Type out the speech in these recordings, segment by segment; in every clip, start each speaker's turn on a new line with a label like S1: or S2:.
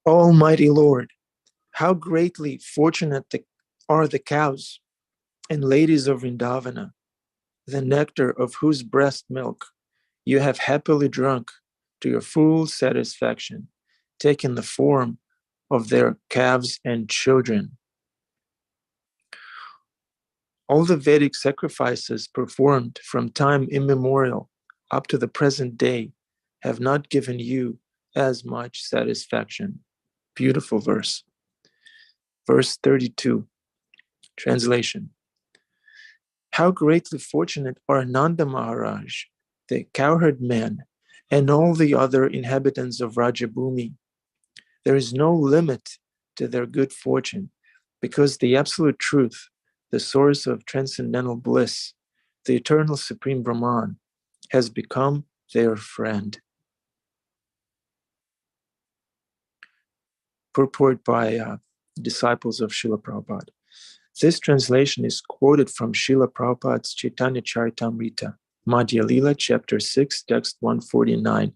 S1: Almighty Lord, how greatly fortunate are the cows and ladies of Vrindavana, the nectar of whose breast milk you have happily drunk to your full satisfaction, taking the form of their calves and children. All the Vedic sacrifices performed from time immemorial up to the present day have not given you as much satisfaction. Beautiful verse. Verse 32, translation. How greatly fortunate are Nanda Maharaj, the cowherd man, and all the other inhabitants of Rajabhumi. There is no limit to their good fortune, because the absolute truth, the source of transcendental bliss, the eternal supreme Brahman, has become their friend. Purport by disciples of Srila Prabhupada. This translation is quoted from Srila Prabhupada's Chaitanya Charitamrita, Madhya Lila, chapter 6, text 149.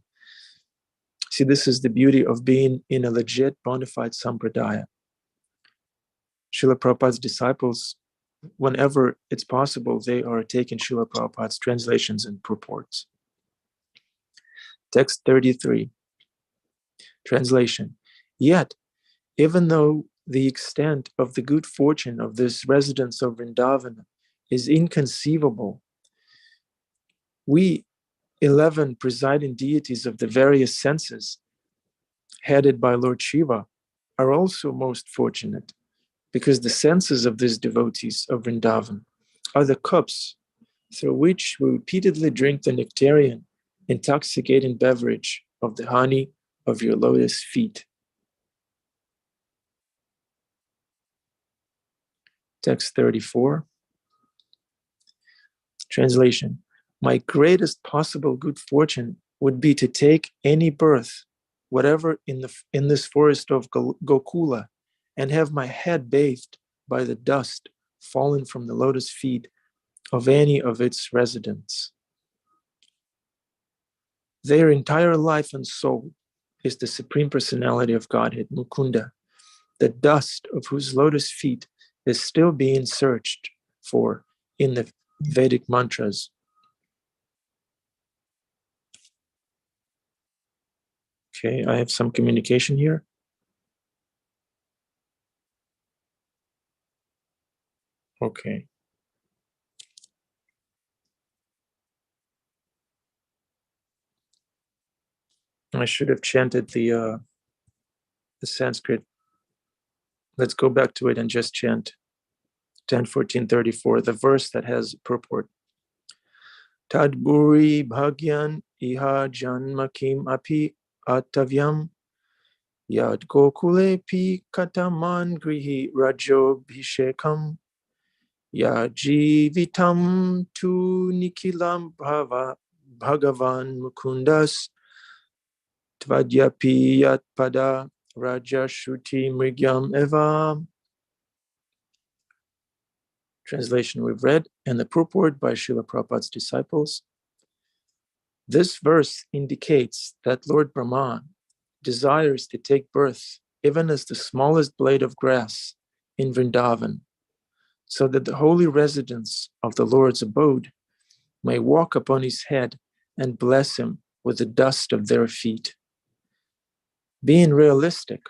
S1: See, this is the beauty of being in a legit, bona fide sampradaya. Srila Prabhupada's disciples, whenever it's possible, they are taking Srila Prabhupada's translations and purports. Text 33, translation. Yet, even though the extent of the good fortune of this residence of Vrindavana is inconceivable, we 11 presiding deities of the various senses, headed by Lord Shiva, are also most fortunate, because the senses of these devotees of Vrindavan are the cups through which we repeatedly drink the nectarian, intoxicating beverage of the honey of your lotus feet. Text 34. Translation. My greatest possible good fortune would be to take any birth, whatever in this forest of Gokula, and have my head bathed by the dust fallen from the lotus feet of any of its residents. Their entire life and soul is the Supreme Personality of Godhead, Mukunda, the dust of whose lotus feet is still being searched for in the Vedic mantras. Okay, I have some communication here. Okay. I should have chanted the Sanskrit. Let's go back to it and just chant 10:14:34, the verse that has purport. Tadburi bhagyan iha janmakim api atavyam yad gokule pi kataman grihi rajo bhishekam yajivitam tu nikilam bhagavan mukundas tvadyapi yat pada raja shruti mrigyam eva. Translation we've read, and the purport by Srila Prabhupada's disciples. This verse indicates that Lord Brahma desires to take birth even as the smallest blade of grass in Vrindavan, so that the holy residents of the Lord's abode may walk upon his head and bless him with the dust of their feet. Being realistic,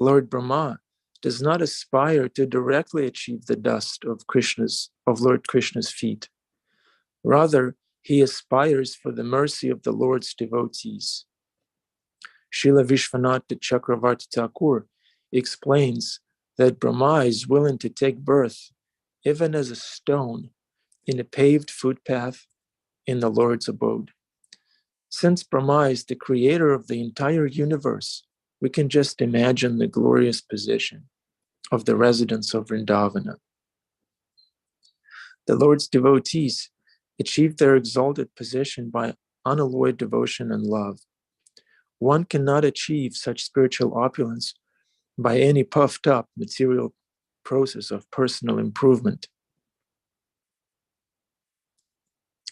S1: Lord Brahma does not aspire to directly achieve the dust of Lord Krishna's feet. Rather, he aspires for the mercy of the Lord's devotees. Srila Vishwanath Chakravarti Thakur explains that Brahma is willing to take birth even as a stone in a paved footpath in the Lord's abode. Since Brahma is the creator of the entire universe, we can just imagine the glorious position of the residents of Vrindavana. The Lord's devotees achieve their exalted position by unalloyed devotion and love. One cannot achieve such spiritual opulence by any puffed up material process of personal improvement.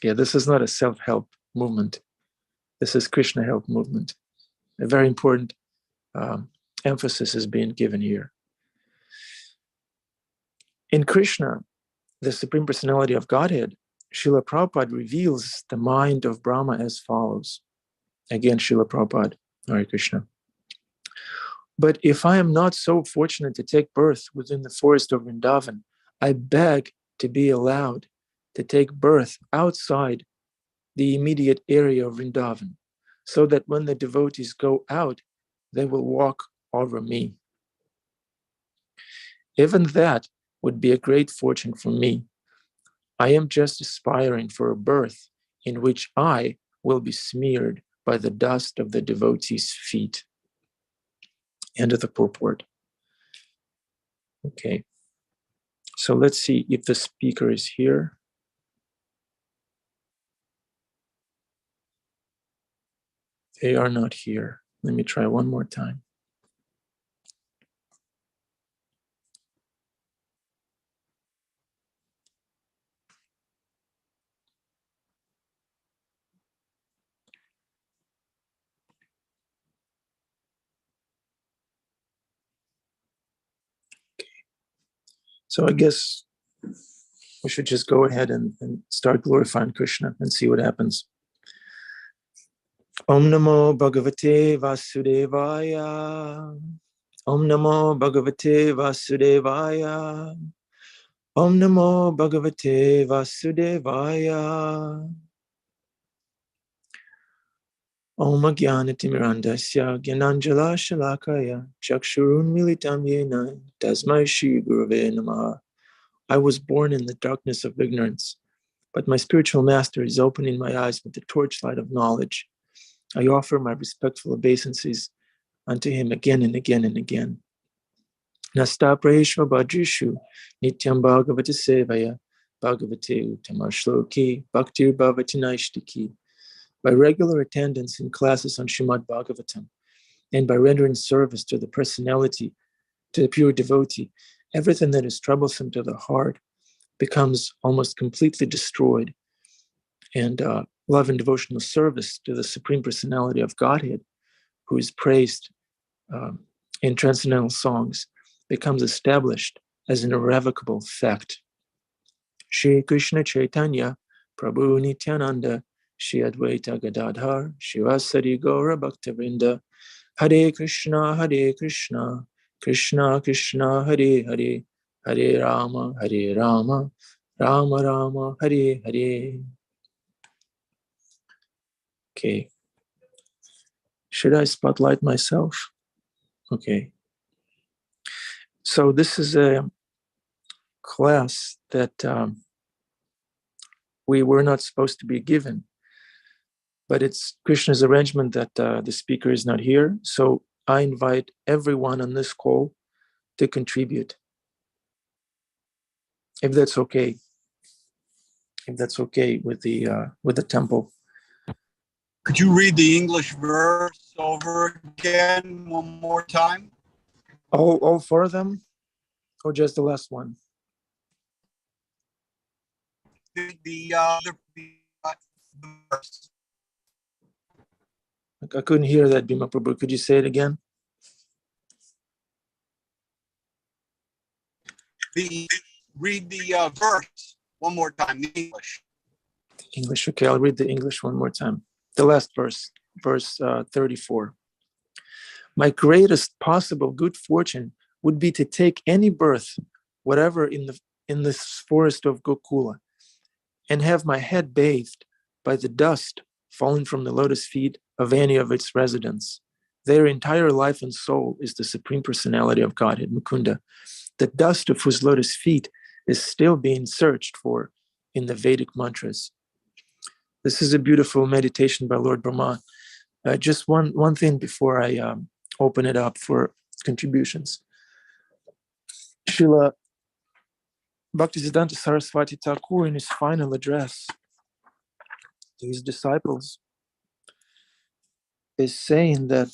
S1: Yeah, this is not a self-help movement. This is Krishna help movement. A very important emphasis is being given here. In Krishna, the Supreme Personality of Godhead, Srila Prabhupada reveals the mind of Brahma as follows. Again, Srila Prabhupada, Hare Krishna. But if I am not so fortunate to take birth within the forest of Vrindavan, I beg to be allowed to take birth outside the immediate area of Vrindavan, so that when the devotees go out, they will walk over me. Even that would be a great fortune for me. I am just aspiring for a birth in which I will be smeared by the dust of the devotees' feet. End of the purport. Okay. So let's see if the speaker is here. They are not here. Let me try one more time. So I guess we should just go ahead and start glorifying Krishna and see what happens. Om Namo Bhagavate Vasudevaya. Om Namo Bhagavate Vasudevaya. Om Namo Bhagavate Vasudevaya. Om Jnanatimirandasya Gyananjala Shalakaya Chakshurun Militam Yena Tasmai Shri Gurave Namaha. I was born in the darkness of ignorance, but my spiritual master is opening my eyes with the torchlight of knowledge. I offer my respectful obeisances unto him again and again and again. Nasta Praheshva Bhadrishu Nityam Bhagavata Sevaya Bhagavate Uttama Shloki Bhaktir Bhavati Naishtiki. By regular attendance in classes on Srimad Bhagavatam and by rendering service to the personality, to the pure devotee, everything that is troublesome to the heart becomes almost completely destroyed. And love and devotional service to the Supreme Personality of Godhead, who is praised in transcendental songs, becomes established as an irrevocable fact. Shri Krishna Chaitanya, Prabhu Nityananda, Shri Advaita Gadadhar, Shivasari Gaura Bhaktivinoda, Hare Krishna, Krishna Krishna, Hare Hare, Hare Rama, Rama Rama, Hare Hare. Okay. Should I spotlight myself? Okay. So this is a class that we were not supposed to be given, but it's Krishna's arrangement that the speaker is not here. So I invite everyone on this call to contribute, if that's okay. If that's okay with the temple.
S2: Could you read the English verse over again one more time?
S1: All four of them, or just the last one?
S2: The other verse.
S1: I couldn't hear that, Bhima Prabhu. Could you say it again?
S2: Read the verse one more time in English.
S1: English, okay, I'll read the English one more time. The last verse, verse 34. My greatest possible good fortune would be to take any birth, whatever, in this forest of Gokula, and have my head bathed by the dust falling from the lotus feet of any of its residents. Their entire life and soul is the Supreme Personality of Godhead, Mukunda, the dust of whose lotus feet is still being searched for in the Vedic mantras. This is a beautiful meditation by Lord Brahma. Just one thing before I open it up for contributions. Srila Bhaktisiddhanta Saraswati Thakur, in his final address to his disciples, is saying that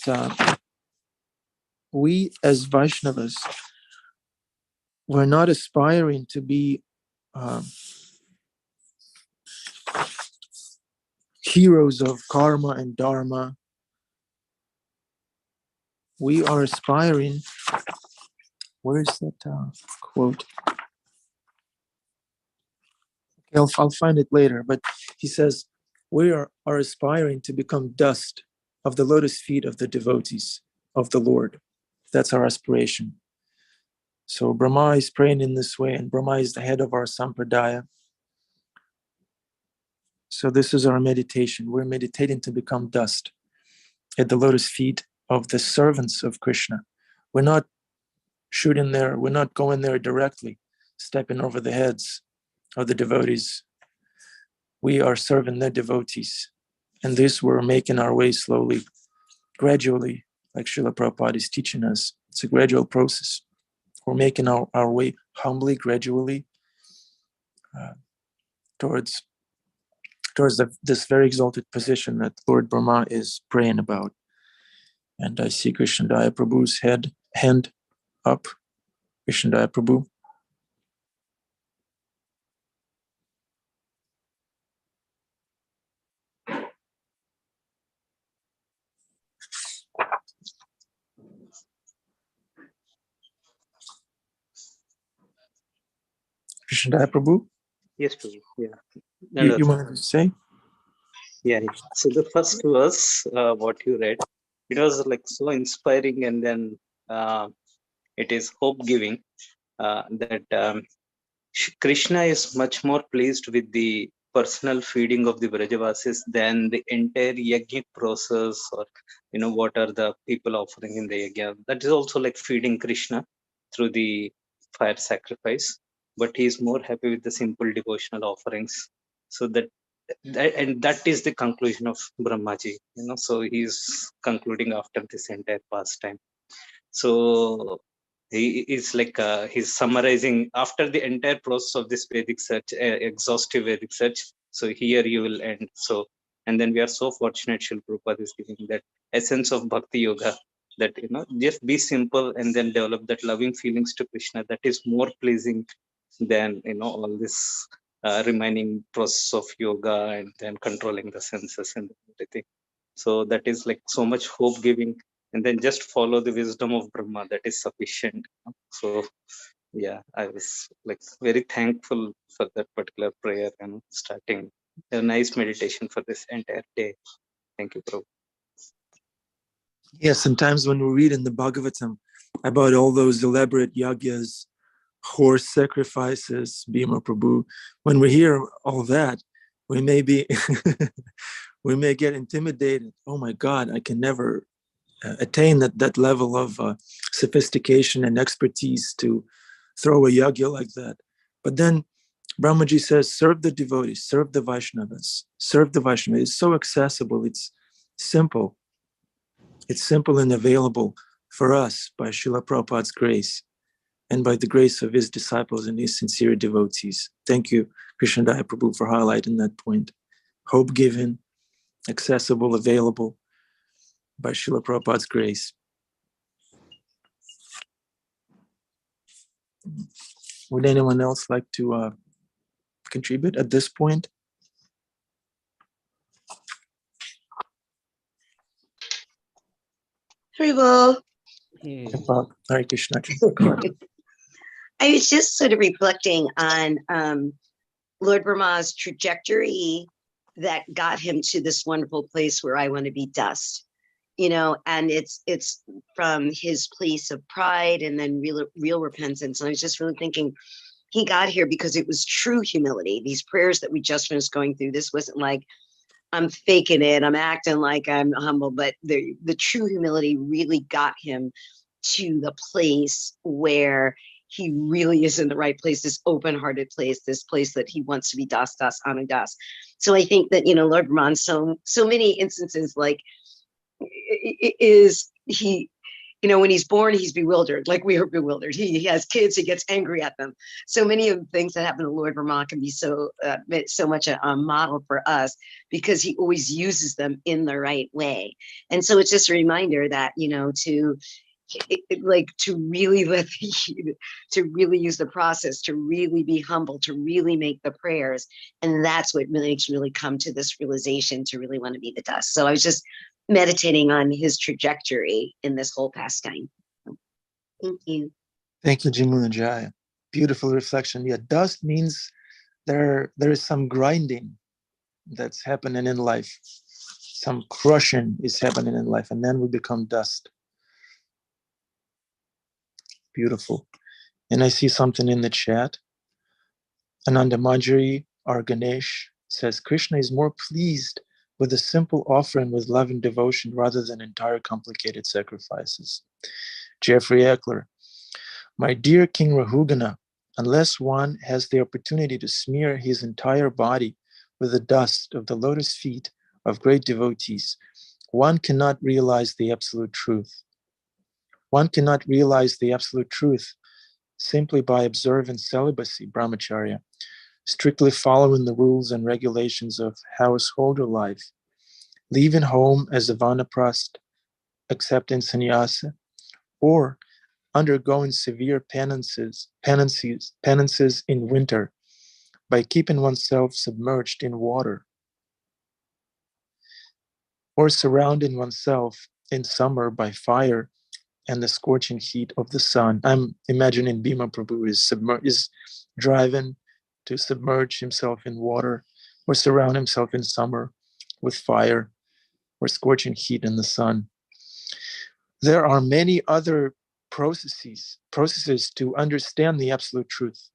S1: we as Vaishnavas, we're not aspiring to be heroes of karma and dharma, we are aspiring. Where is that quote? Okay, I'll find it later. But he says, we are aspiring to become dust of the lotus feet of the devotees of the Lord. That's our aspiration. So Brahma is praying in this way, and Brahma is the head of our sampradaya. So this is our meditation. We're meditating to become dust at the lotus feet of the servants of Krishna. We're not shooting there. We're not going there directly, stepping over the heads of the devotees. We are serving the devotees. And this we're making our way slowly, gradually, like Srila Prabhupada is teaching us. It's a gradual process. We're making our way humbly, gradually, towards this very exalted position that Lord Brahma is praying about. And I see Krishna Daya Prabhu's hand up. Krishna Daya Prabhu. Krishna Daya Prabhu,
S3: Yes, Prabhu. Yeah. No,
S1: you wanted to say?
S3: Yeah. So the first verse, what you read, it was like so inspiring, and then it is hope giving that Krishna is much more pleased with the personal feeding of the Vrajavasis than the entire yajna process, or what are the people offering in the yajna. That is also like feeding Krishna through the fire sacrifice, but he is more happy with the simple devotional offerings. So that is the conclusion of Brahmaji. So he is concluding after this entire pastime. So he is like he's summarizing after the entire process of this Vedic search, exhaustive Vedic search. So here you will end. So, and then we are so fortunate Srila Prabhupada is giving that essence of Bhakti Yoga, that just be simple and then develop that loving feelings to Krishna. That is more pleasing than all this remaining process of yoga and then controlling the senses and everything. So that is like so much hope giving, and then just follow the wisdom of Brahma, that is sufficient. So yeah, I was like very thankful for that particular prayer and starting a nice meditation for this entire day. Thank you, Prabhu.
S1: Yes, sometimes when we read in the Bhagavatam about all those elaborate yagyas, horse sacrifices, Bhima Prabhu, when we hear all that, we may be we may get intimidated. Oh my God, I can never attain that level of sophistication and expertise to throw a yagya like that. But then Brahmaji says, serve the devotees, serve the Vaishnavas, serve the Vaishnavas. It's so accessible, it's simple. It's simple and available for us by Srila Prabhupada's grace and by the grace of his disciples and his sincere devotees. Thank you, Krishna Daya Prabhu, for highlighting that point. Hope given, accessible, available by Srila Prabhupada's grace. Would anyone else like to contribute at this point?
S4: Haribol.
S1: Hare Krishna.
S4: I was just sort of reflecting on Lord Brahma's trajectory that got him to this wonderful place where I want to be dust, and it's from his place of pride and then real repentance. And I was just really thinking, he got here because it was true humility. These prayers that we just finished going through, this wasn't like, I'm faking it, I'm acting like I'm humble, but the true humility really got him to the place where he really is in the right place, this open-hearted place, this place that he wants to be das, anu das. So I think that, Lord Brahman, so many instances, like, is he, when he's born, he's bewildered, like we are bewildered. He has kids, he gets angry at them. So many of the things that happen to Lord Brahma can be so much a model for us, because he always uses them in the right way. And so it's just a reminder that, to like to really to really use the process, to really be humble, to really make the prayers. And that's what makes me really come to this realization to really want to be the dust. So I was just meditating on his trajectory in this whole pastime. Thank you.
S1: Thank you, Jimunajaya. Beautiful reflection. Yeah, dust means there is some grinding that's happening in life. Some crushing is happening in life, and then we become dust. Beautiful. And I see something in the chat. Ananda Manjari, our Ganesh, says Krishna is more pleased with a simple offering with love and devotion rather than entire complicated sacrifices. Jeffrey Eckler, my dear King Rahugana, unless one has the opportunity to smear his entire body with the dust of the lotus feet of great devotees, one cannot realize the absolute truth. One cannot realize the absolute truth simply by observing celibacy, brahmacharya, strictly following the rules and regulations of householder life, leaving home as a vanaprastha, accepting sannyasa, or undergoing severe penances in winter by keeping oneself submerged in water, or surrounding oneself in summer by fire and the scorching heat of the sun. I'm imagining Bhima Prabhu is driving to submerge himself in water or surround himself in summer with fire or scorching heat in the sun. There are many other processes to understand the absolute truth,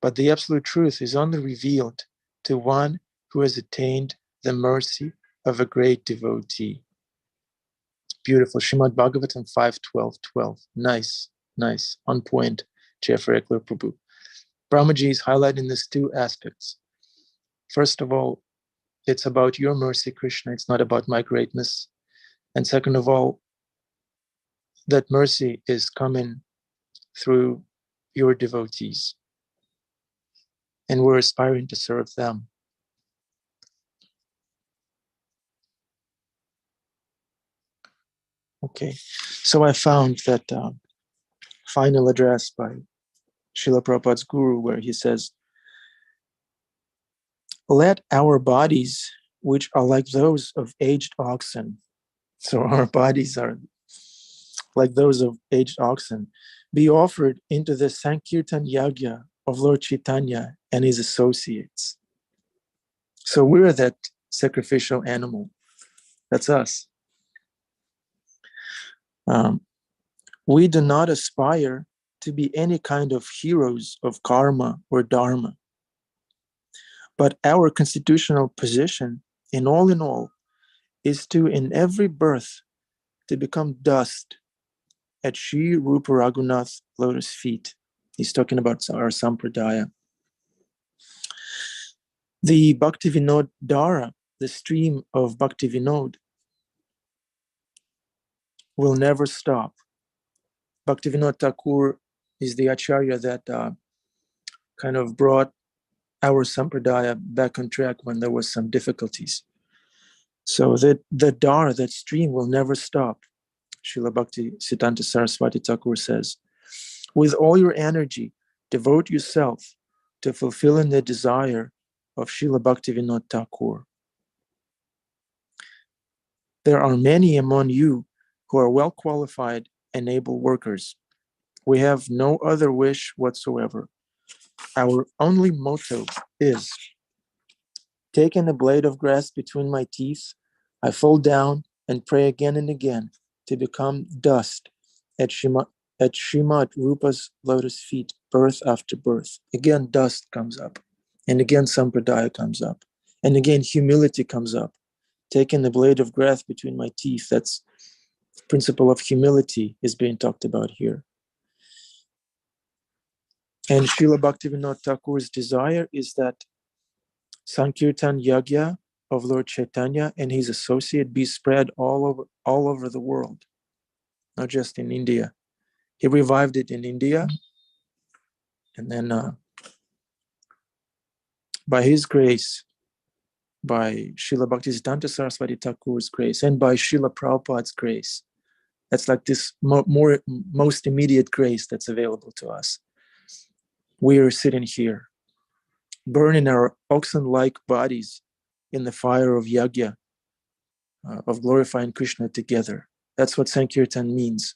S1: but the absolute truth is only revealed to one who has attained the mercy of a great devotee. Beautiful. Srimad Bhagavatam 5:12:12. Nice. On point, Jeffrey Eckler Prabhu. Brahmaji is highlighting these two aspects. First of all, it's about your mercy, Krishna. It's not about my greatness. And second of all, that mercy is coming through your devotees. And we're aspiring to serve them. Okay, so I found that final address by Srila Prabhupada's Guru, where he says, let our bodies, which are like those of aged oxen, so our bodies are like those of aged oxen, be offered into the Sankirtan Yagya of Lord Chaitanya and his associates. So we're that sacrificial animal. That's us. We do not aspire to be any kind of heroes of karma or dharma. But our constitutional position, in all, is to, in every birth, to become dust at Sri Rupa Raghunath's lotus feet. He's talking about our sampradaya. The Bhakti Vinod Dhara, the stream of Bhakti Vinod, will never stop. Bhakti Vinod Thakur is the acharya that kind of brought our sampradaya back on track when there was some difficulties. So the Dhara, that stream, will never stop. Srila Bhakti Siddhanta Saraswati Thakur says, with all your energy, devote yourself to fulfilling the desire of Srila Bhakti Vinod Thakur. There are many among you who are well qualified and able workers. We have no other wish whatsoever. Our only motto is, taking a blade of grass between my teeth, I fall down and pray again and again to become dust at Srimad Rupa's lotus feet, birth after birth. Again, dust comes up. And again, sampradaya comes up. And again, humility comes up. Taking the blade of grass between my teeth, that's the principle of humility is being talked about here. And Srila Bhaktivinoda Thakur's desire is that Sankirtan Yagya of Lord Chaitanya and his associate be spread all over the world, not just in India. He revived it in India, and then by his grace, by Srila Bhaktisiddhanta Saraswati Thakur's grace, and by Srila Prabhupada's grace, That's like this most immediate grace that's available to us. We are sitting here, burning our oxen-like bodies in the fire of yagya, of glorifying Krishna together. That's what Sankirtan means,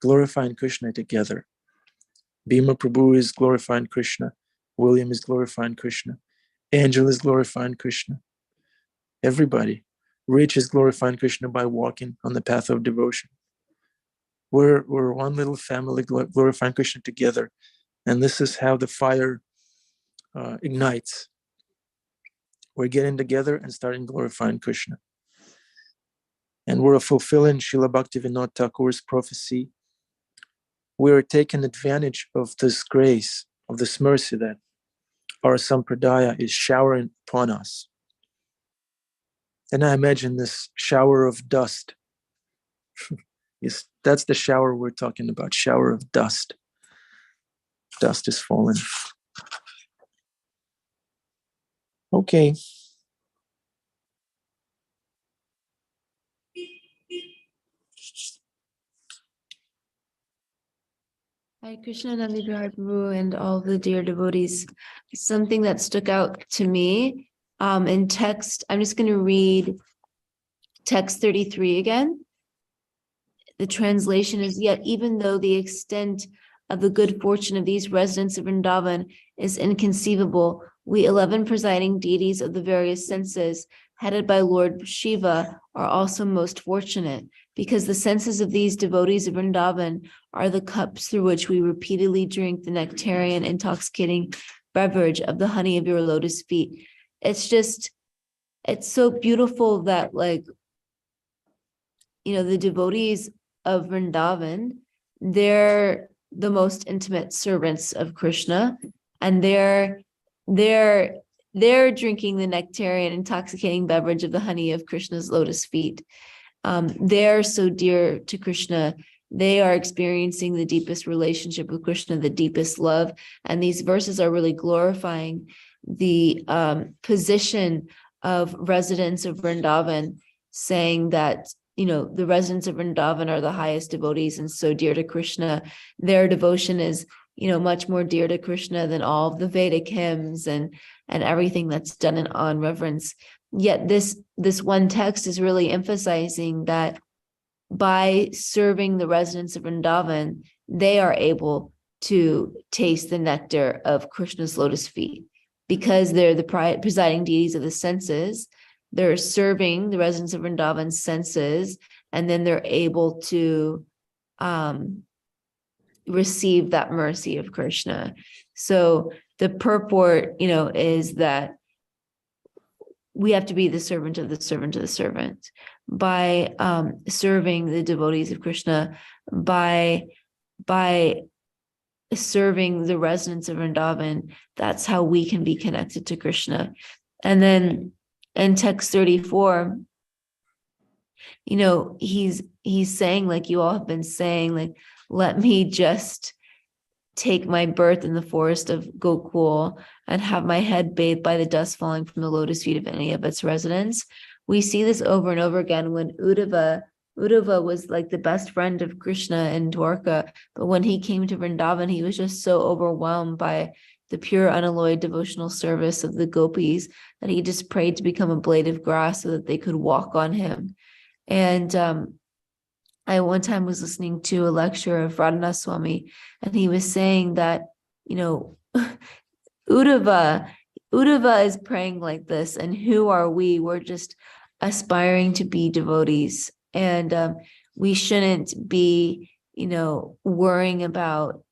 S1: glorifying Krishna together. Bhima Prabhu is glorifying Krishna. William is glorifying Krishna. Angel is glorifying Krishna. Everybody. Rich is glorifying Krishna by walking on the path of devotion. We're one little family glorifying Krishna together. And this is how the fire ignites. We're getting together and starting glorifying Krishna. And we're fulfilling Srila Bhaktivinoda Thakur's prophecy. We are taking advantage of this grace, of this mercy that our Sampradaya is showering upon us. And I imagine this shower of dust. Yes, that's the shower we're talking about, shower of dust. Dust is falling. Okay.
S5: Hi, Krishna, Nandi Bihar Prabhu, and all the dear devotees. Something that stuck out to me in text, I'm just going to read text 33 again. The translation is, yet even though the extent of the good fortune of these residents of Vrindavan is inconceivable, we 11 presiding deities of the various senses, headed by Lord Shiva, are also most fortunate, because the senses of these devotees of Vrindavan are the cups through which we repeatedly drink the nectarian, intoxicating beverage of the honey of your lotus feet. It's so beautiful that, like, the devotees of Vrindavan, they're the most intimate servants of Krishna, and they're drinking the nectarian, intoxicating beverage of the honey of Krishna's lotus feet. They're so dear to Krishna. They are experiencing the deepest relationship with Krishna, the deepest love. And these verses are really glorifying the position of residents of Vrindavan, saying that, the residents of Vrindavan are the highest devotees and so dear to Krishna. Their devotion is, much more dear to Krishna than all of the Vedic hymns and everything that's done in awe and reverence. Yet this one text is really emphasizing that by serving the residents of Vrindavan, they are able to taste the nectar of Krishna's lotus feet, because they're the presiding deities of the senses. They're serving the residents of Vrindavan's senses, and then they're able to receive that mercy of Krishna. So the purport, is that we have to be the servant of the servant of the servant by serving the devotees of Krishna, by serving the residents of Vrindavan. That's how we can be connected to Krishna. And then in text 34, he's saying, like you all have been saying, like, let me just take my birth in the forest of Gokul and have my head bathed by the dust falling from the lotus feet of any of its residents. We see this over and over again when Uddhava was like the best friend of Krishna in Dwarka, but when he came to Vrindavan, he was just so overwhelmed by the pure, unalloyed devotional service of the gopis that he just prayed to become a blade of grass so that they could walk on him. And I one time was listening to a lecture of Radhanath Swami, and he was saying that, Uddhava is praying like this, and who are we? We're just aspiring to be devotees, and we shouldn't be, worrying about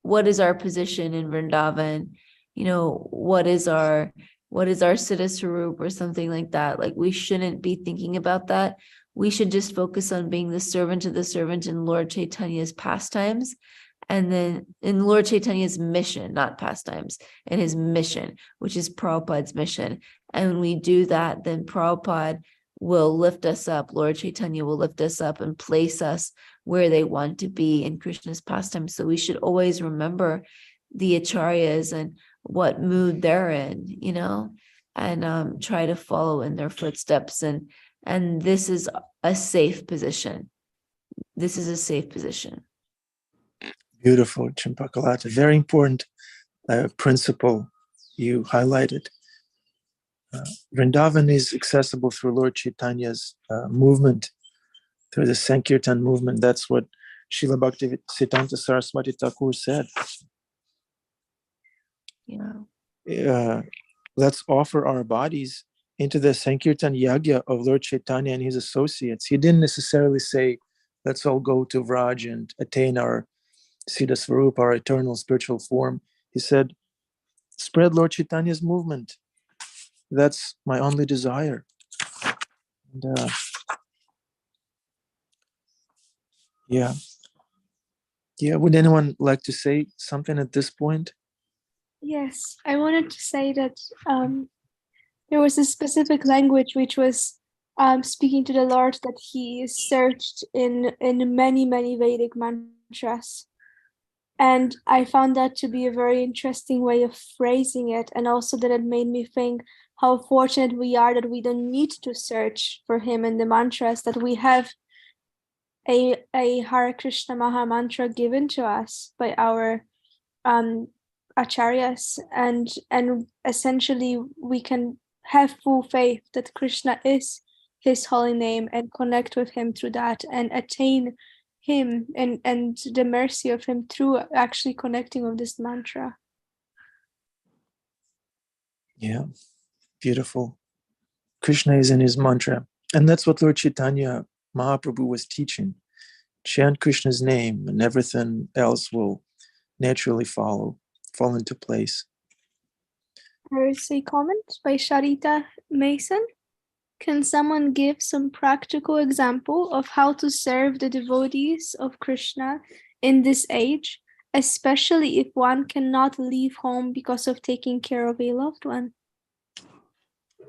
S5: what is our position in Vrindavan, what is our Siddha Swarup or something like that. Like, we shouldn't be thinking about that. We should just focus on being the servant of the servant in Lord Chaitanya's pastimes, and then in Lord Chaitanya's mission, not pastimes, and his mission, which is Prabhupada's mission. And when we do that, then Prabhupada will lift us up. Lord Chaitanya will lift us up and place us where they want to be in Krishna's pastimes. So we should always remember the acharyas and what mood they're in, and try to follow in their footsteps. And this is a safe position. this is a safe position.
S1: Beautiful, Chimpakalata. Very important principle you highlighted. Vrindavan is accessible through Lord Chaitanya's movement, through the Sankirtan movement. That's what Srila Bhakti-Siddhanta Saraswati Thakur said.
S5: Yeah.
S1: Let's offer our bodies into the Sankirtan Yagya of Lord Chaitanya and his associates. He didn't necessarily say, let's all go to Vraj and attain our Siddha Swarup, our eternal spiritual form. He said, spread Lord Chaitanya's movement. That's my only desire. And, yeah. Would anyone like to say something at this point?
S6: Yes, I wanted to say that there was a specific language which was speaking to the Lord that he is searched in many, many Vedic mantras. And I found that to be a very interesting way of phrasing it. And also that it made me think how fortunate we are that we don't need to search for him in the mantras, that we have a Hare Krishna Maha Mantra given to us by our acharyas, and essentially we can have full faith that Krishna is his holy name and connect with him through that and attain him and the mercy of him through actually connecting with this mantra.
S1: Yeah, beautiful. Krishna is in his mantra. And that's what Lord Chaitanya Mahaprabhu was teaching. Chant Krishna's name and everything else will naturally fall into place.
S6: There is a comment by Sharita Mason. Can someone give some practical example of how to serve the devotees of Krishna in this age, especially if one cannot leave home because of taking care of a loved one?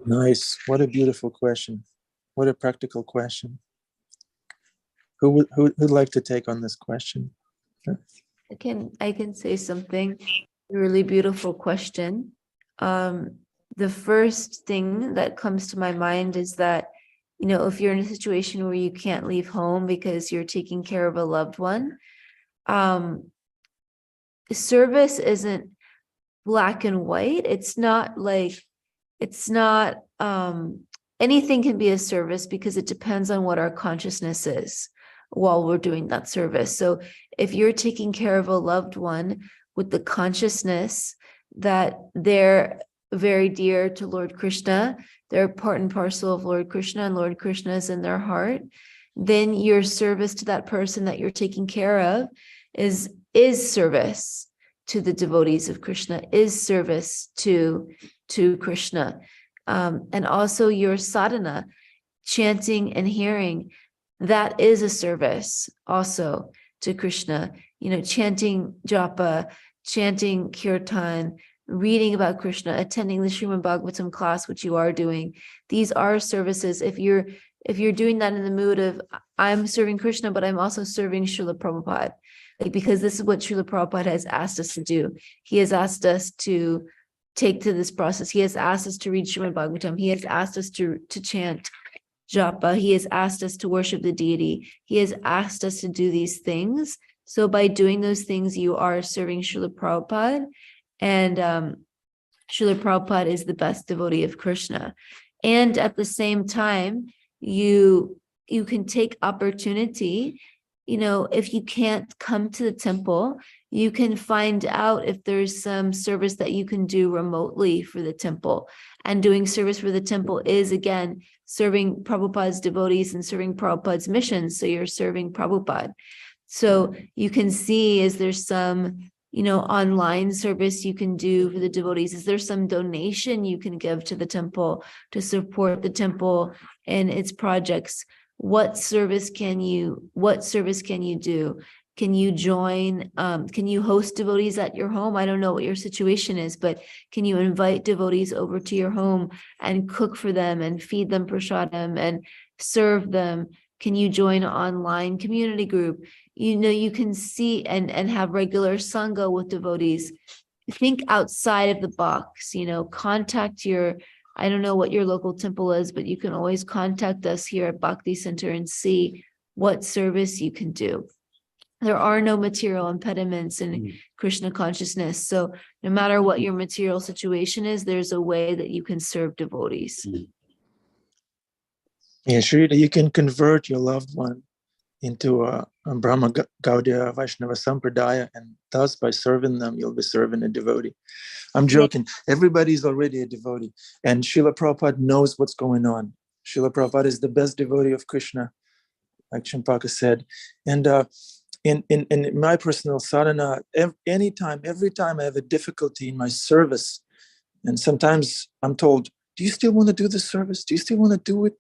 S1: Nice. What a beautiful question. What a practical question. Who'd like to take on this question? Sure.
S5: I can say something. A really beautiful question. The first thing that comes to my mind is that, if you're in a situation where you can't leave home because you're taking care of a loved one, service isn't black and white. It's not anything can be a service because it depends on what our consciousness is while we're doing that service. So if you're taking care of a loved one with the consciousness that they're very dear to Lord Krishna, they're part and parcel of Lord Krishna, and Lord Krishna is in their heart, then your service to that person that you're taking care of is service to the devotees of Krishna, is service to Krishna. And also your sadhana, chanting and hearing, that is a service also to Krishna. Chanting japa, chanting kirtan, reading about Krishna, attending the Srimad Bhagavatam class, which you are doing. These are services. If you're doing that in the mood of, I'm serving Krishna, but I'm also serving Srila Prabhupada, because this is what Srila Prabhupada has asked us to do. He has asked us to take to this process. He has asked us to read Srimad Bhagavatam. He has asked us to chant japa. He has asked us to worship the deity. He has asked us to do these things. So by doing those things, you are serving Srila Prabhupada, and Srila Prabhupada is the best devotee of Krishna. And at the same time, you can take opportunity. If you can't come to the temple, you can find out if there's some service that you can do remotely for the temple. And doing service for the temple is, again, serving Prabhupada's devotees and serving Prabhupada's mission. So you're serving Prabhupada. So you can see, is there some, online service you can do for the devotees? Is there some donation you can give to the temple to support the temple and its projects? What service can you do? Can you join? Can you host devotees at your home? I don't know what your situation is, but can you invite devotees over to your home and cook for them and feed them prasadam and serve them? Can you join an online community group? You can see and have regular sangha with devotees. Think outside of the box, contact I don't know what your local temple is, but you can always contact us here at Bhakti Center and see what service you can do. There are no material impediments in Krishna consciousness. So no matter what your material situation is, there's a way that you can serve devotees.
S1: Yeah, Shrita, you can convert your loved one into a Brahma Gaudiya Vaishnava Sampradaya, and thus by serving them, you'll be serving a devotee. I'm joking. Everybody's already a devotee, and Srila Prabhupada knows what's going on. Srila Prabhupada is the best devotee of Krishna, like Champaka said. And in my personal sadhana, every time I have a difficulty in my service, and sometimes I'm told, do you still want to do this service? Do you still want to do it?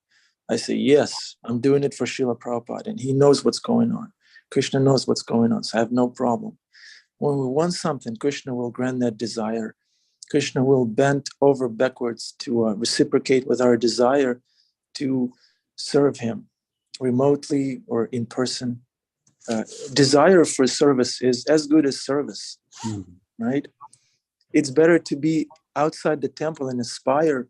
S1: I say, yes, I'm doing it for Srila Prabhupada, and he knows what's going on. Krishna knows what's going on, so I have no problem. When we want something, Krishna will grant that desire. Krishna will bend over backwards to reciprocate with our desire to serve him remotely or in person. Desire for service is as good as service, right? It's better to be outside the temple and aspire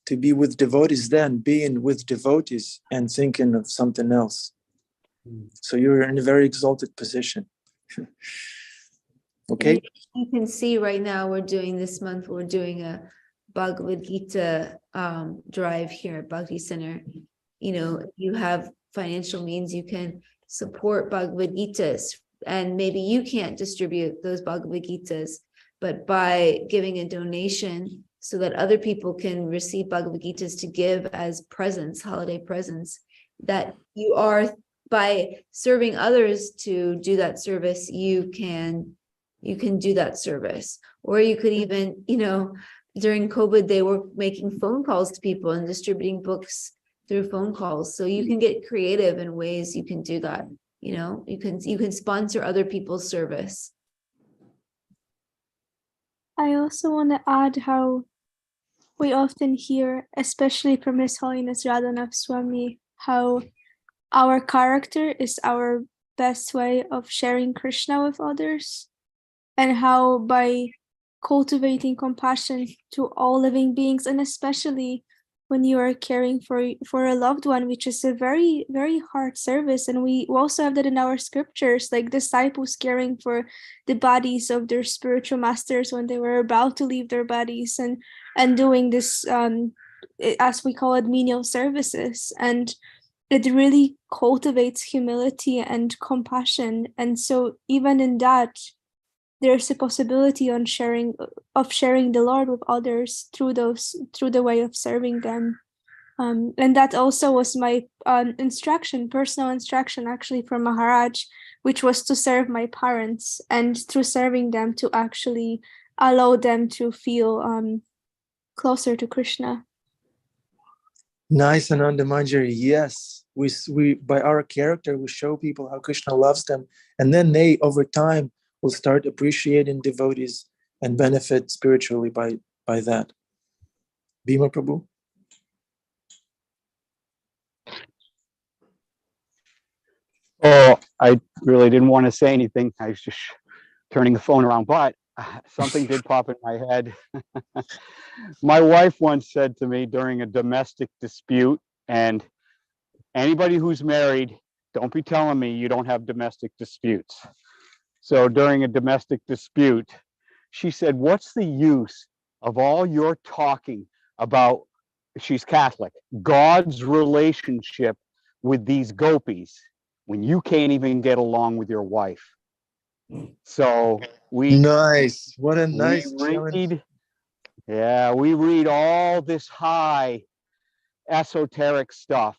S1: to be with devotees than being with devotees and thinking of something else. So you're in a very exalted position. Okay?
S5: You can see right now we're doing this month, we're doing a Bhagavad Gita drive here at Bhakti Center. You know, you have financial means, you can support Bhagavad Gitas, and maybe you can't distribute those Bhagavad Gitas, but by giving a donation so that other people can receive Bhagavad Gitas to give as presents, holiday presents, that you are, by serving others to do that service, you can do that service. Or you could even, you know, during COVID, they were making phone calls to people and distributing books through phone calls. So you can get creative in ways you can do that. You know, you can sponsor other people's service.
S6: I also want to add how we often hear, especially from His Holiness Radhanath Swami, how our character is our best way of sharing Krishna with others, and how by cultivating compassion to all living beings, and especially when you are caring for a loved one, which is a very, very hard service. And we also have that in our scriptures, like disciples caring for the bodies of their spiritual masters when they were about to leave their bodies, and doing this, as we call it, menial services. And it really cultivates humility and compassion. And so even in that, there's a possibility of sharing the Lord with others through the way of serving them. And that also was my personal instruction actually from Maharaj, which was to serve my parents, and through serving them to actually allow them to feel closer to Krishna.
S1: Nice, Ananda Manjari. Yes, we by our character, we show people how Krishna loves them, and then they, over time, will start appreciating devotees and benefit spiritually by that. Bhima Prabhu?
S2: Oh, I really didn't want to say anything. I was just turning the phone around, but something did pop in my head. My wife once said to me during a domestic dispute, and anybody who's married, don't be telling me you don't have domestic disputes. So during a domestic dispute, she said, what's the use of all your talking about, she's Catholic, God's relationship with these gopis when you can't even get along with your wife? So
S1: Nice. What a nice challenge.
S2: We read all this high esoteric stuff,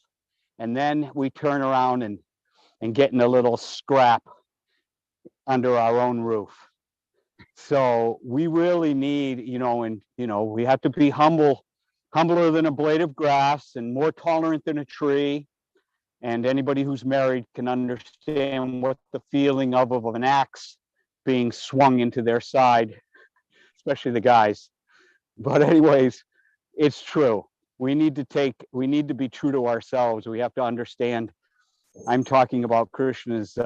S2: and then we turn around and get in a little scrap under our own roof. So we really need, we have to be humbler than a blade of grass and more tolerant than a tree. And anybody who's married can understand what the feeling of an axe being swung into their side, especially the guys. But anyways, it's true. We need to be true to ourselves. We have to understand. I'm talking about Krishna's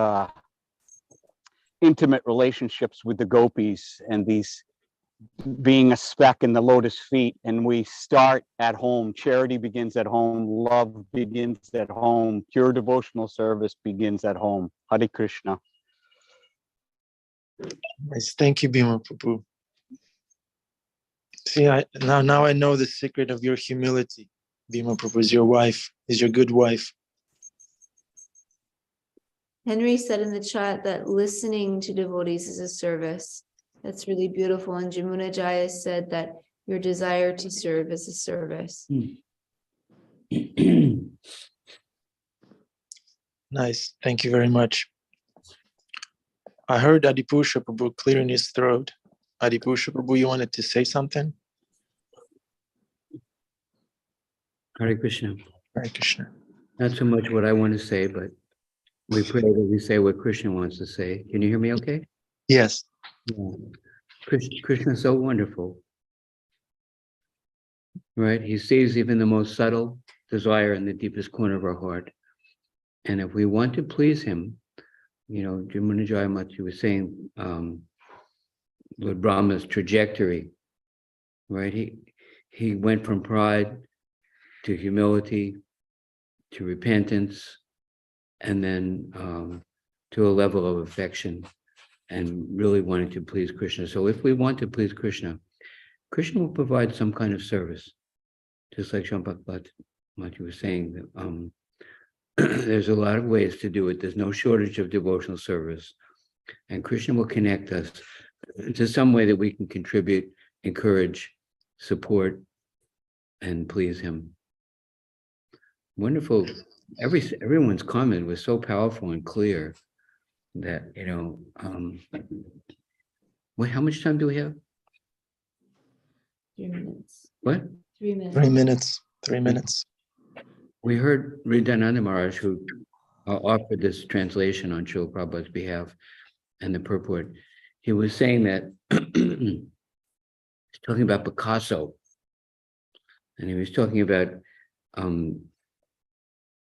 S2: intimate relationships with the gopis and these being a speck in the lotus feet, and we start at home. Charity begins at home. Love begins at home. Pure devotional service begins at home. Hare Krishna.
S1: Nice. Thank you, Bhima Prabhu. See, now I know the secret of your humility. Bhima Prabhu is your wife, is your good wife.
S5: Henry said in the chat that listening to devotees is a service. That's really beautiful. And Jamuna Jaya said that your desire to serve is a service.
S1: Nice. Thank you very much. I heard Adipusha Prabhu clearing his throat. Adipusha Prabhu, you wanted to say something?
S7: Hare Krishna.
S1: Hare Krishna.
S7: Not so much what I want to say, but we pray that we say what Krishna wants to say. Can you hear me okay?
S1: Yes.
S7: Yeah. Krishna is so wonderful. Right? He sees even the most subtle desire in the deepest corner of our heart. And if we want to please him, you know, Jamuna Jayamati was saying, Lord Brahma's trajectory, right? He went from pride to humility, to repentance, and then to a level of affection and really wanting to please Krishna. So if we want to please Krishna, Krishna will provide some kind of service. Just like Shambhavat Mati was saying, that, there's a lot of ways to do it. There's no shortage of devotional service. And Krishna will connect us to some way that we can contribute, encourage, support, and please him. Wonderful. Everyone's comment was so powerful and clear that, you know, how much time do we have?
S5: 3 minutes.
S7: What?
S5: 3 minutes.
S1: 3 minutes. 3 minutes.
S7: We heard Ridananda Maharaj, who offered this translation on Srila Prabhupada's behalf and the purport. He was saying that he's talking about Picasso, and he was talking about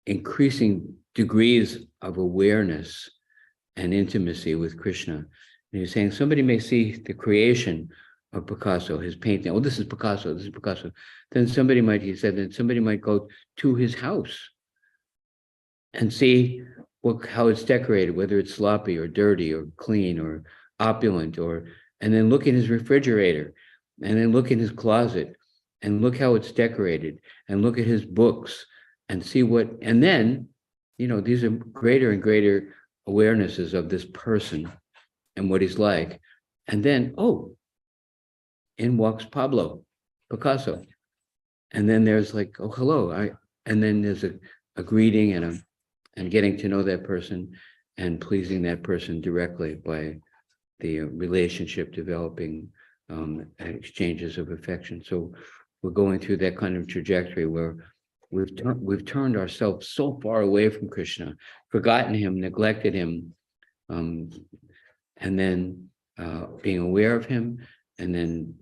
S7: increasing degrees of awareness and intimacy with Krishna. And he was saying somebody may see the creation of Picasso, his painting. Oh, this is Picasso, this is Picasso. Then somebody might, he said, that somebody might go to his house and see how it's decorated, whether it's sloppy or dirty or clean or opulent, and then look in his refrigerator, and then look in his closet, and look how it's decorated, and look at his books, and see and then, you know, these are greater and greater awarenesses of this person and what he's like. And then, oh, in walks Pablo Picasso. And then there's like, oh, hello. And then there's a greeting and getting to know that person and pleasing that person directly by the relationship developing, exchanges of affection. So we're going through that kind of trajectory where we've turned ourselves so far away from Krishna, forgotten him, neglected him, and then being aware of him, and then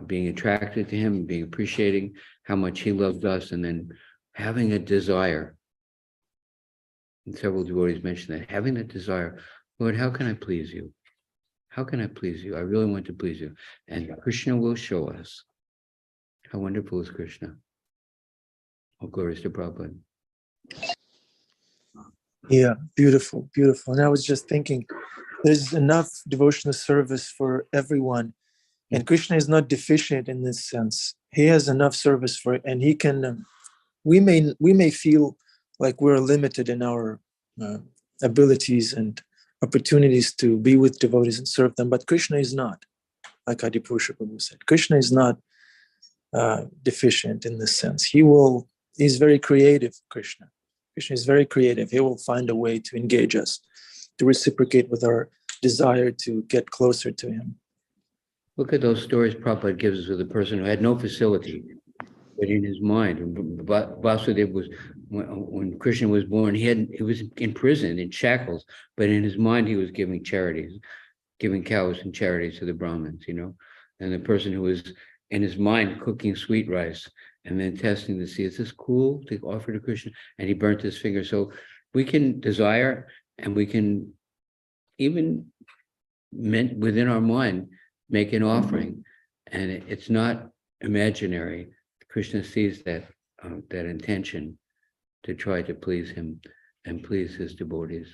S7: being attracted to him, being appreciating how much he loved us, and then having a desire. And several devotees mentioned that, having that desire, Lord, how can I please you? How can I please you? I really want to please you. And Krishna will show us. How wonderful is Krishna. All glories to Prabhupada.
S1: Yeah, beautiful, beautiful. And I was just thinking, there's enough devotional service for everyone. And Krishna is not deficient in this sense. He has enough service for it, and he can, we may feel like we're limited in our abilities and opportunities to be with devotees and serve them, but Krishna is not, like Adipusha Prabhu said. Krishna is not deficient in this sense. He's very creative, Krishna. Krishna is very creative. He will find a way to engage us, to reciprocate with our desire to get closer to him.
S7: Look at those stories Prabhupada gives us with a person who had no facility, but in his mind, Vasudeva was, when Krishna was born, he was in prison, in shackles, but in his mind he was giving charities, giving cows and charities to the Brahmins, you know, and the person who was in his mind cooking sweet rice and then testing to see, is this cool to offer to Krishna? And he burnt his finger. So we can desire, and we can even within our mind make an offering And it's not imaginary. Krishna sees that that intention to try to please him and please his devotees.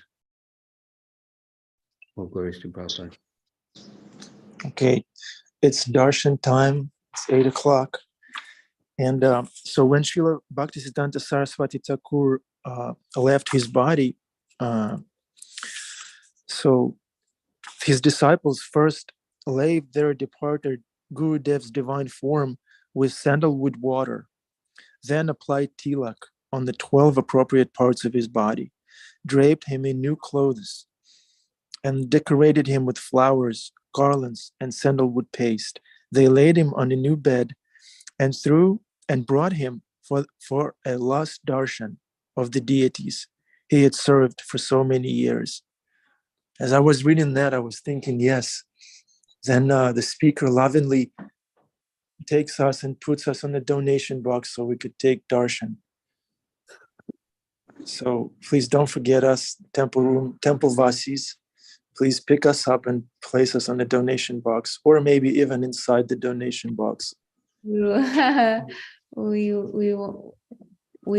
S7: All glories to Prabhupada.
S1: Okay, it's darshan time. It's 8 o'clock. And so when Srila Bhaktisiddhanta Saraswati Thakur left his body, so his disciples first laved their departed Gurudev's divine form with sandalwood water, then applied tilak on the 12 appropriate parts of his body, draped him in new clothes, and decorated him with flowers, garlands, and sandalwood paste. They laid him on a new bed and brought him for a last darshan of the deities he had served for so many years. As I was reading that, I was thinking, yes. Then the speaker lovingly takes us and puts us on the donation box so we could take darshan. So please don't forget us, temple vasis. Please pick us up and place us on the donation box, or maybe even inside the donation box.
S5: We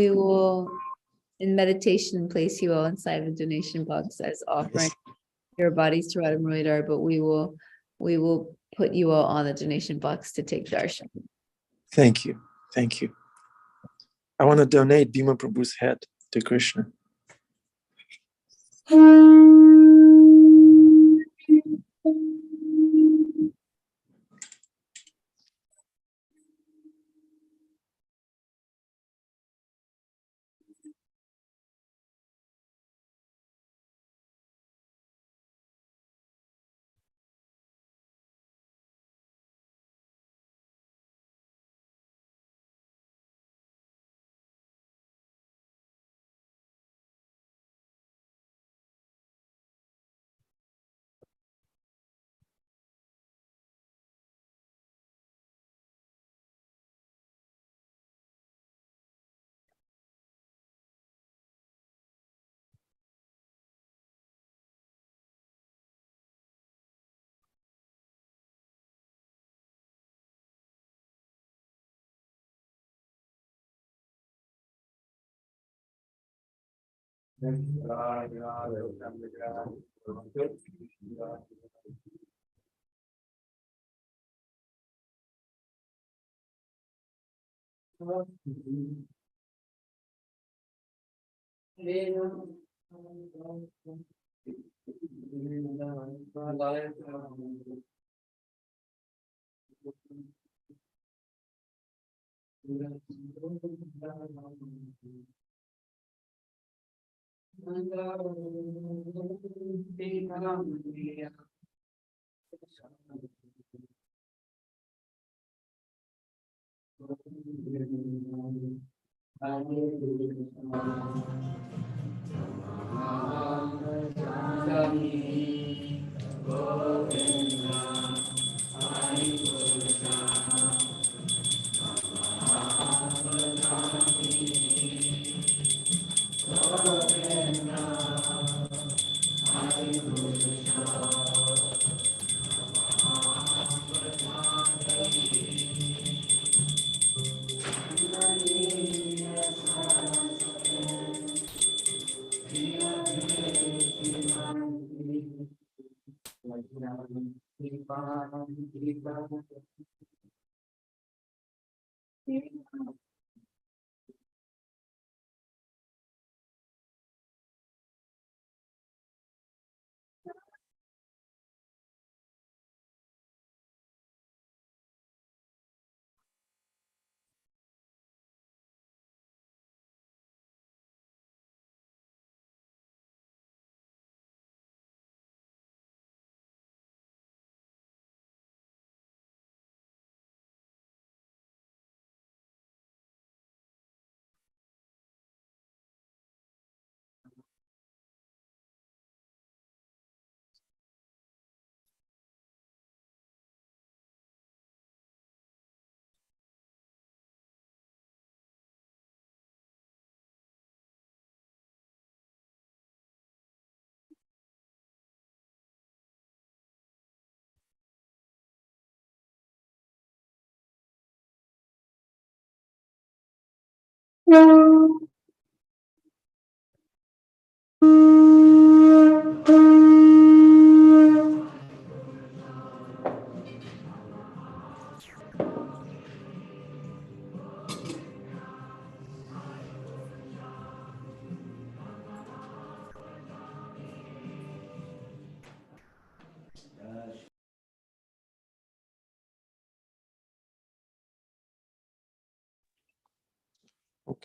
S5: will in meditation place you all inside the donation box as offering your bodies to Radha Muridar, but we will put you all on the donation box to take darshan.
S1: Thank you. Thank you. I want to donate Bhima Prabhu's head to Krishna.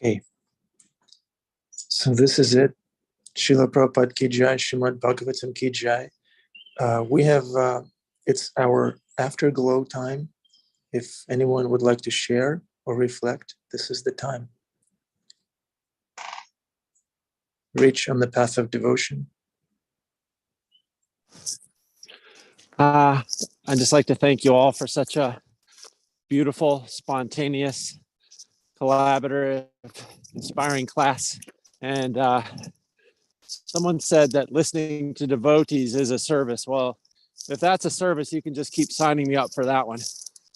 S1: Okay, so this is it. Srila Prabhupada Ki Jai, Srimad Bhagavatam Ki Jai. We have, it's our afterglow time. If anyone would like to share or reflect, this is the time. Reach on the path of devotion.
S8: I'd just like to thank you all for such a beautiful, spontaneous, collaborative, inspiring class. And someone said that listening to devotees is a service. Well, if that's a service, you can just keep signing me up for that one.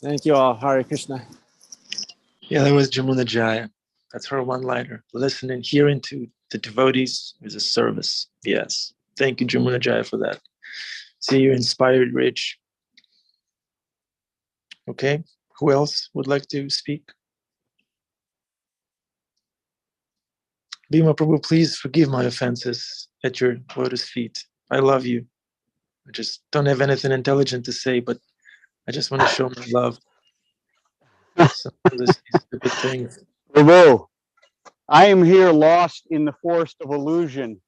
S8: Thank you all. Hare Krishna.
S1: Yeah, that was Jamuna Jaya. That's her one-liner. Listening, hearing to the devotees is a service. Yes. Thank you, Jamuna Jaya, for that. See you inspired, Rich. Okay. Who else would like to speak? Bhima Prabhu, please forgive my offenses at your lotus feet. I love you. I just don't have anything intelligent to say, but I just want to show my love. Sometimes I say stupid things.
S2: Prabhu, I am here lost in the forest of illusion.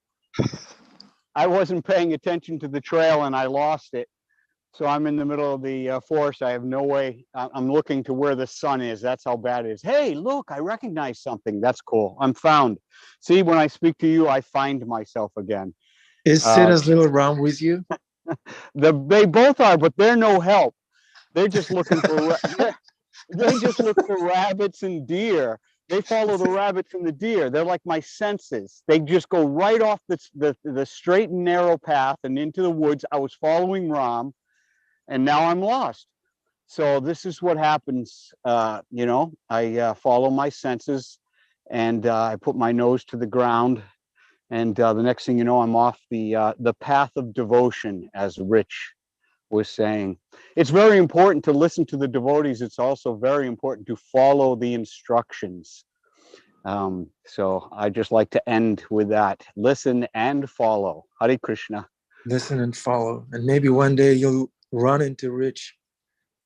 S2: I wasn't paying attention to the trail and I lost it. So I'm in the middle of the forest. I have no way. I'm looking to where the sun is. That's how bad it is. Hey, look, I recognize something. That's cool. I'm found. See, when I speak to you, I find myself again.
S1: Is Sita's little Ram with you?
S2: They both are, but they're no help. They're just looking for they just look for rabbits and deer. They follow the rabbits and the deer. They're like my senses. They just go right off the straight and narrow path and into the woods. I was following Ram, and now I'm lost. So this is what happens. I follow my senses, and I put my nose to the ground, and the next thing you know, I'm off the path of devotion, as Rich was saying. It's very important to listen to the devotees. It's also very important to follow the instructions. So I just like to end with that. Listen and follow. Hare Krishna.
S1: Listen and follow. And maybe one day you'll run into Rich.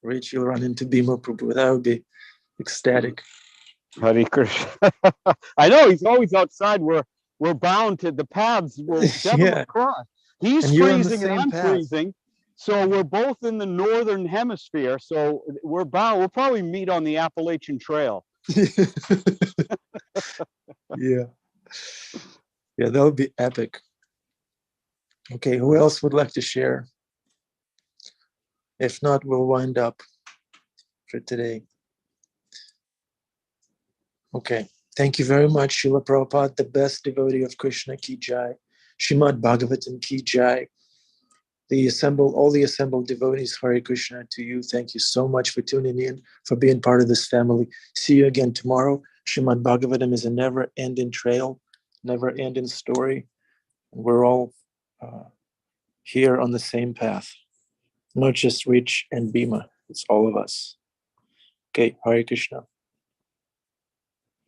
S1: Rich, you'll run into Bhima Prabhu. That would be ecstatic.
S2: Hare Krishna. I know he's always outside. We're bound to the paths. We'll never
S1: Yeah.
S2: cross. He's
S1: And you're on the
S2: freezing and
S1: same
S2: I'm
S1: path.
S2: freezing. So we're both in the northern hemisphere. So we're bound. We'll probably meet on the Appalachian Trail.
S1: Yeah. Yeah, that would be epic. Okay, who else would like to share? If not, we'll wind up for today. Okay. Thank you very much, Srila Prabhupada, the best devotee of Krishna Ki Jai. Srimad Bhagavatam Ki Jai. All the assembled devotees, Hare Krishna to you. Thank you so much for tuning in, for being part of this family. See you again tomorrow. Srimad Bhagavatam is a never-ending trail, never-ending story. We're all here on the same path, not just Rich and Bhima. It's all of us. Okay, Hare Krishna.